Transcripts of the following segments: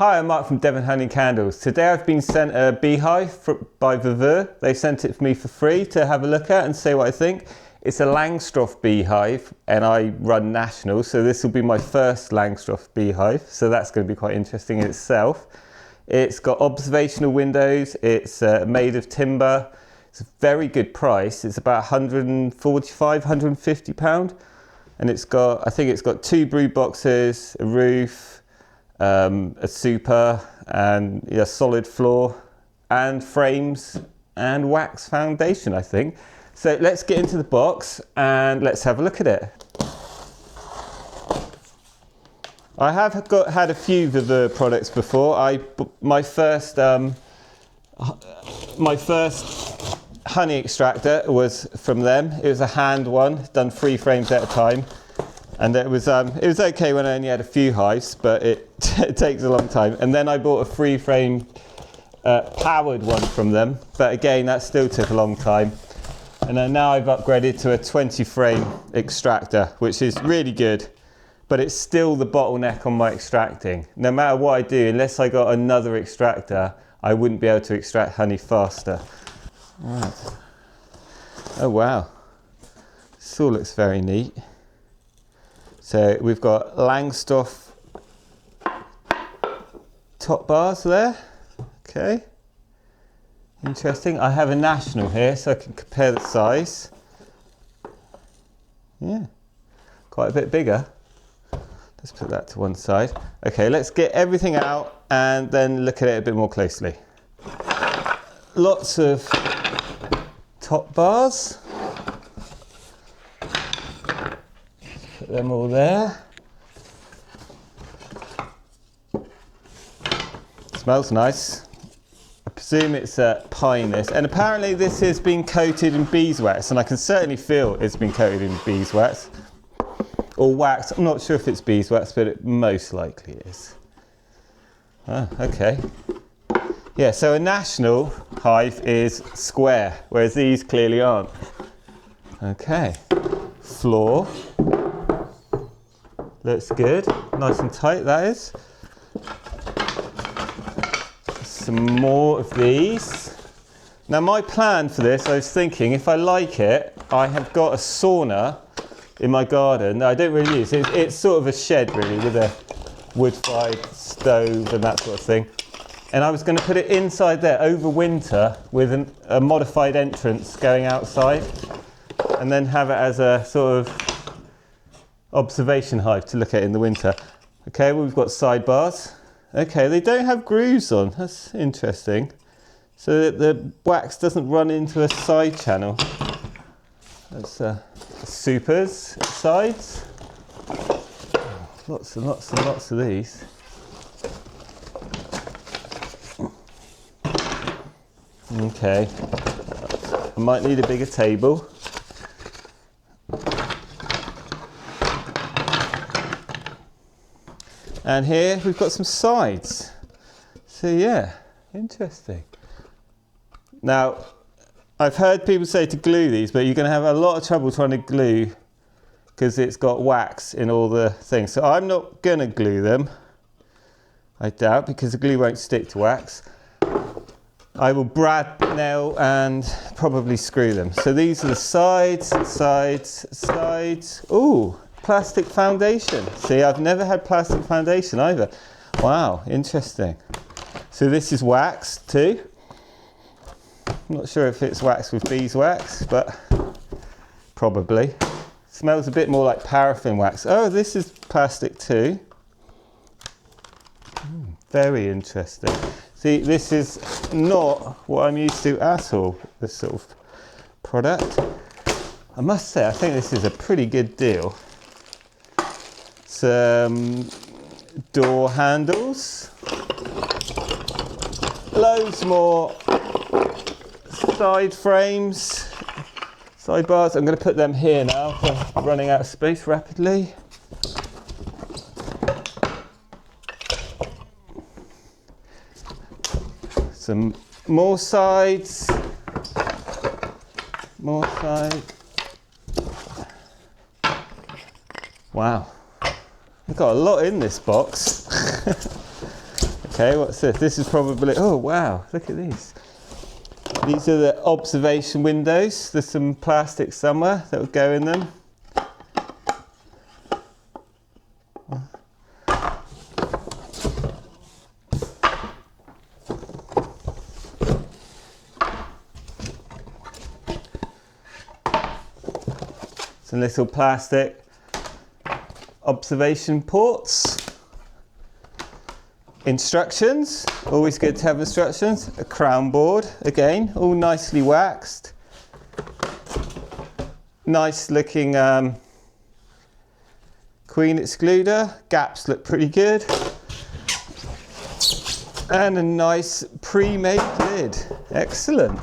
Hi, I'm Mark from Devon Honey Candles. Today I've been sent a beehive by Devon. They sent it for me for free to have a look at and say what I think. It's a Langstroth beehive and I run national, so this will be my first Langstroth beehive, so that's going to be quite interesting in itself. It's got observational windows, it's made of timber, it's a very good price, it's about £145, £150, and it's got, I think it's got 2 brood boxes, a roof, a super, and a solid floor, and frames and wax foundation, I think. So let's get into the box and let's have a look at it. I have had a few of the products before. My first honey extractor was from them. It was a hand one, done 3 frames at a time. And it was okay when I only had a few hives, but it takes a long time. And then I bought a 3-frame powered one from them, but again, that still took a long time. And then now I've upgraded to a 20-frame extractor, which is really good, but it's still the bottleneck on my extracting. No matter what I do, unless I got another extractor, I wouldn't be able to extract honey faster. Right. Oh wow, this all looks very neat. So we've got Langstroth top bars there, okay, interesting. I have a national here so I can compare the size. Yeah, quite a bit bigger. Let's put that to one side. Okay, let's get everything out and then look at it a bit more closely. Lots of top bars. Put them all there. Smells nice. I presume it's pine this, and apparently this has been coated in beeswax, and I can certainly feel it's been coated in beeswax or wax. I'm not sure if it's beeswax, but it most likely is. Ah, okay. Yeah, so a national hive is square, whereas these clearly aren't. Okay. Floor. Looks good, nice and tight that is. Some more of these. Now my plan for this, I was thinking if I like it, I have got a sauna in my garden that I don't really use. It's sort of a shed really with a wood-fired stove and that sort of thing. And I was going to put it inside there over winter with a modified entrance going outside, and then have it as a sort of observation hive to look at in the winter. Okay, well, we've got sidebars. Okay, they don't have grooves on. That's interesting. So that the wax doesn't run into a side channel. That's supers, sides. Lots and lots and lots of these. Okay, I might need a bigger table. And here we've got some sides. So yeah, interesting. Now, I've heard people say to glue these, but you're going to have a lot of trouble trying to glue because it's got wax in all the things. So I'm not going to glue them, I doubt, because the glue won't stick to wax. I will brad nail and probably screw them. So these are the sides, sides, sides. Ooh, plastic foundation. See, I've never had plastic foundation either. Wow, interesting. So this is wax too. I'm not sure if it's wax with beeswax, but probably. Smells a bit more like paraffin wax. Oh, this is plastic too. Very interesting. See, this is not what I'm used to at all, this sort of product. I must say, I think this is a pretty good deal. Some door handles. Loads more side frames, sidebars. I'm going to put them here now, I'm running out of space rapidly. Some more sides, more side. Wow, I've got a lot in this box. Okay, what's this? This is probably, oh wow, look at these. These are the observation windows. There's some plastic somewhere that would go in them. Some little plastic observation ports. Instructions, always good to have instructions. A crown board, again, all nicely waxed. Nice looking queen excluder, gaps look pretty good. And a nice pre-made lid, excellent.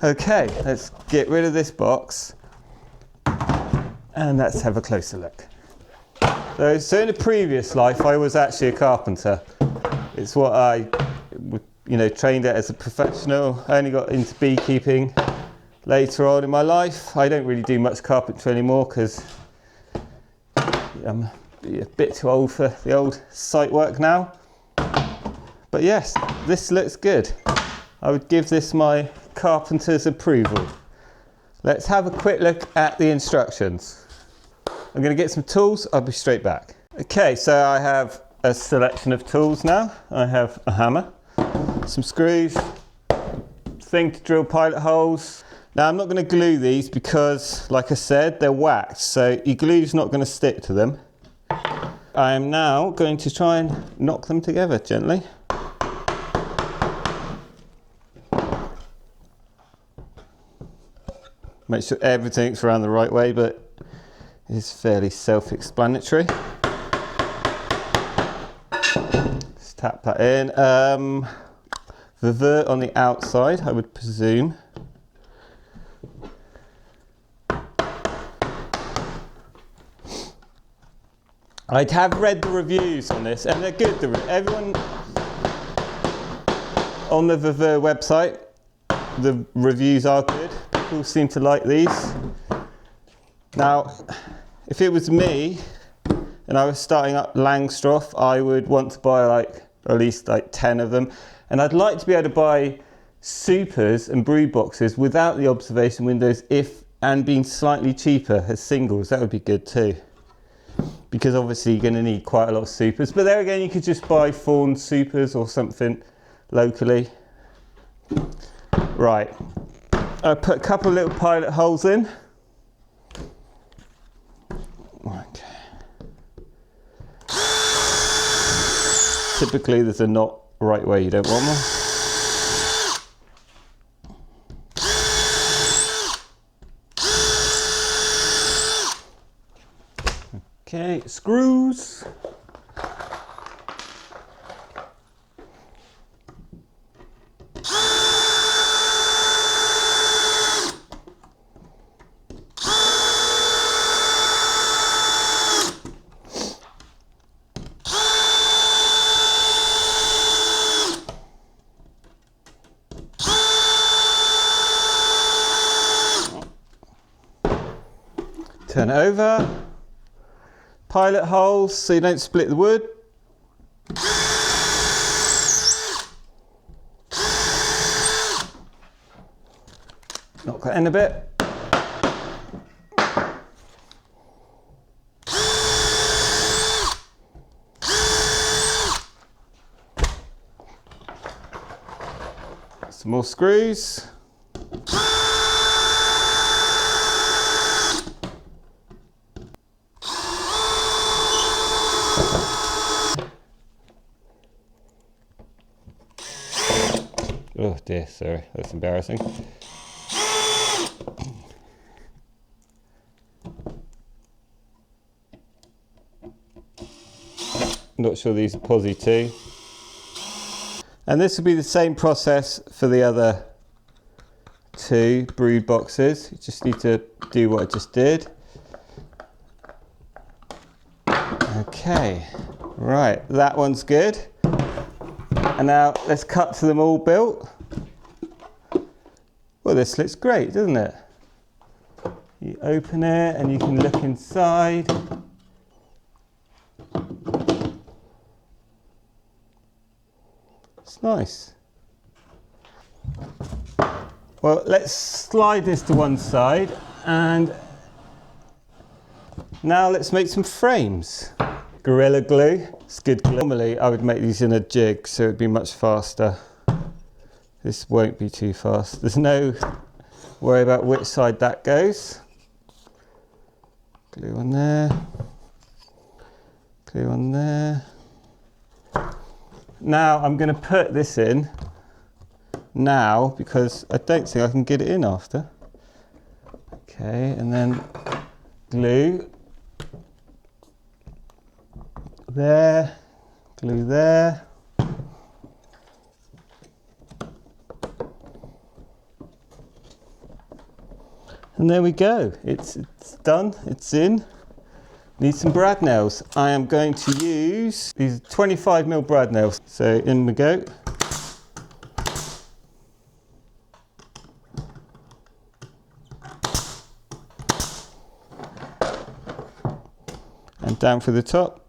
Okay, let's get rid of this box. And let's have a closer look. So in a previous life, I was actually a carpenter. It's what I, trained at as a professional. I only got into beekeeping later on in my life. I don't really do much carpentry anymore because I'm a bit too old for the old site work now. But yes, this looks good. I would give this my carpenter's approval. Let's have a quick look at the instructions. I'm going to get some tools, I'll be straight back. Okay, so I have a selection of tools now. I have a hammer, some screws, thing to drill pilot holes. Now I'm not going to glue these because, like I said, they're waxed, so your glue's not going to stick to them. I am now going to try and knock them together gently. Make sure everything's around the right way, but it's fairly self-explanatory. Just tap that in. Vert on the outside, I would presume. I have read the reviews on this, and they're good. Everyone on the Vert website, the reviews are good. People seem to like these. Now, if it was me and I was starting up Langstroth, I would want to buy at least 10 of them. And I'd like to be able to buy supers and brood boxes without the observation windows and being slightly cheaper as singles. That would be good too. Because obviously you're going to need quite a lot of supers. But there again, you could just buy fawn supers or something locally. Right. I put a couple of little pilot holes in. Okay. Typically there's a knot right where you don't want one. Okay, screws. Turn it over. Pilot holes so you don't split the wood. Knock that in a bit. Some more screws. Oh dear, sorry, that's embarrassing. Not sure these are posi too. And this will be the same process for the other two brood boxes. You just need to do what I just did. Okay, right, that one's good. And now let's cut to them all built. Well, this looks great, doesn't it? You open it and you can look inside. It's nice. Well, let's slide this to one side, and now let's make some frames. Gorilla Glue, it's good glue. Normally I would make these in a jig, so it'd be much faster. This won't be too fast. There's no worry about which side that goes. Glue on there. Glue on there. Now I'm going to put this in now because I don't think I can get it in after. Okay, and then glue there, glue there. And there we go. It's done. It's in. Need some brad nails. I am going to use these 25mm brad nails. So in we go. And down through the top.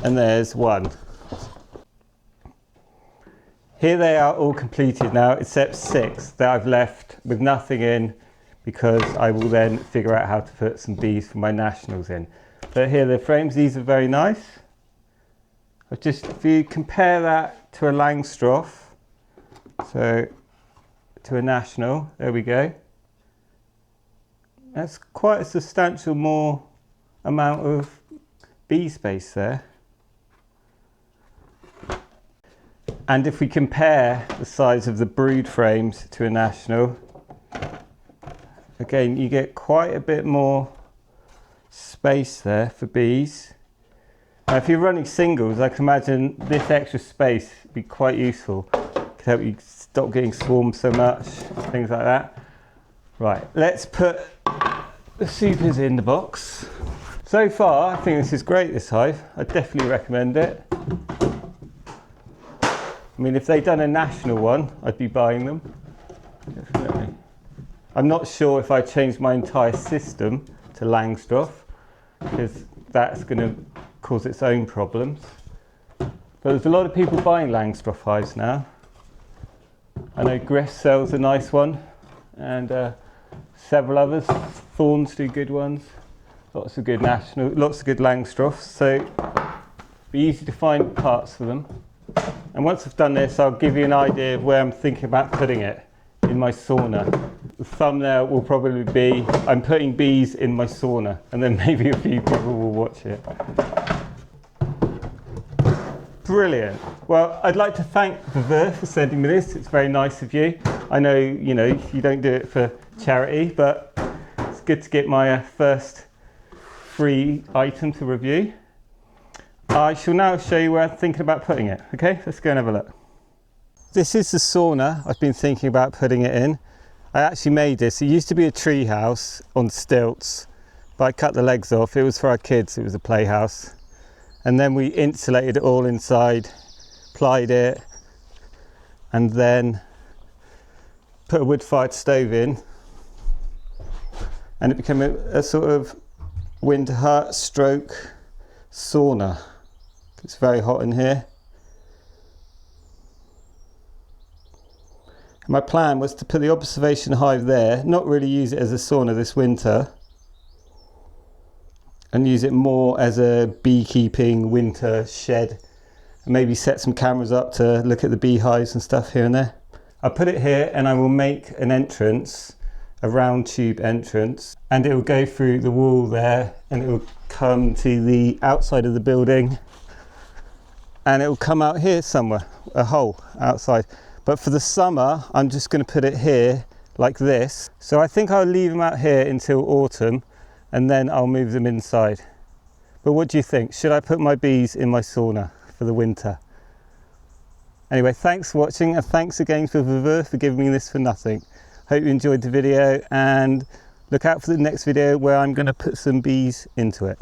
And there's one. Here they are all completed now, except 6 that I've left with nothing in, because I will then figure out how to put some bees for my nationals in. But here are the frames. These are very nice. If you compare that to a Langstroth, so to a national, there we go. That's quite a substantial more amount of bee space there. And if we compare the size of the brood frames to a national, again, you get quite a bit more space there for bees. Now, if you're running singles, I can imagine this extra space would be quite useful. It could help you stop getting swarmed so much, things like that. Right, let's put the supers in the box. So far, I think this is great, this hive. I definitely recommend it. I mean, if they'd done a national one, I'd be buying them, definitely. I'm not sure if I changed my entire system to Langstroth, because that's going to cause its own problems. But there's a lot of people buying Langstroth hives now. I know Griff sells a nice one, and several others. Thorns do good ones. Lots of good national, lots of good Langstroths. So it'll be easy to find parts for them. And once I've done this, I'll give you an idea of where I'm thinking about putting it in my sauna. The thumbnail will probably be, I'm putting bees in my sauna, and then maybe a few people will watch it. Brilliant. Well, I'd like to thank Devon for sending me this. It's very nice of you. I know, you don't do it for charity, but it's good to get my first free item to review. I shall now show you where I'm thinking about putting it. Okay, let's go and have a look. This is the sauna I've been thinking about putting it in. I actually made this. It used to be a tree house on stilts, but I cut the legs off. It was for our kids. It was a playhouse. And then we insulated it all inside, plied it, and then put a wood-fired stove in. And it became a sort of winter hut stroke sauna. It's very hot in here. And my plan was to put the observation hive there, not really use it as a sauna this winter, and use it more as a beekeeping winter shed, and maybe set some cameras up to look at the beehives and stuff here and there. I'll put it here, and I will make an entrance, a round tube entrance, and it will go through the wall there, and it will come to the outside of the building, and it will come out here somewhere, a hole outside. But for the summer, I'm just going to put it here like this. So I think I'll leave them out here until autumn, and then I'll move them inside. But what do you think? Should I put my bees in my sauna for the winter? Anyway, thanks for watching, and thanks again for Devon for giving me this for nothing. Hope you enjoyed the video, and look out for the next video where I'm going to put some bees into it.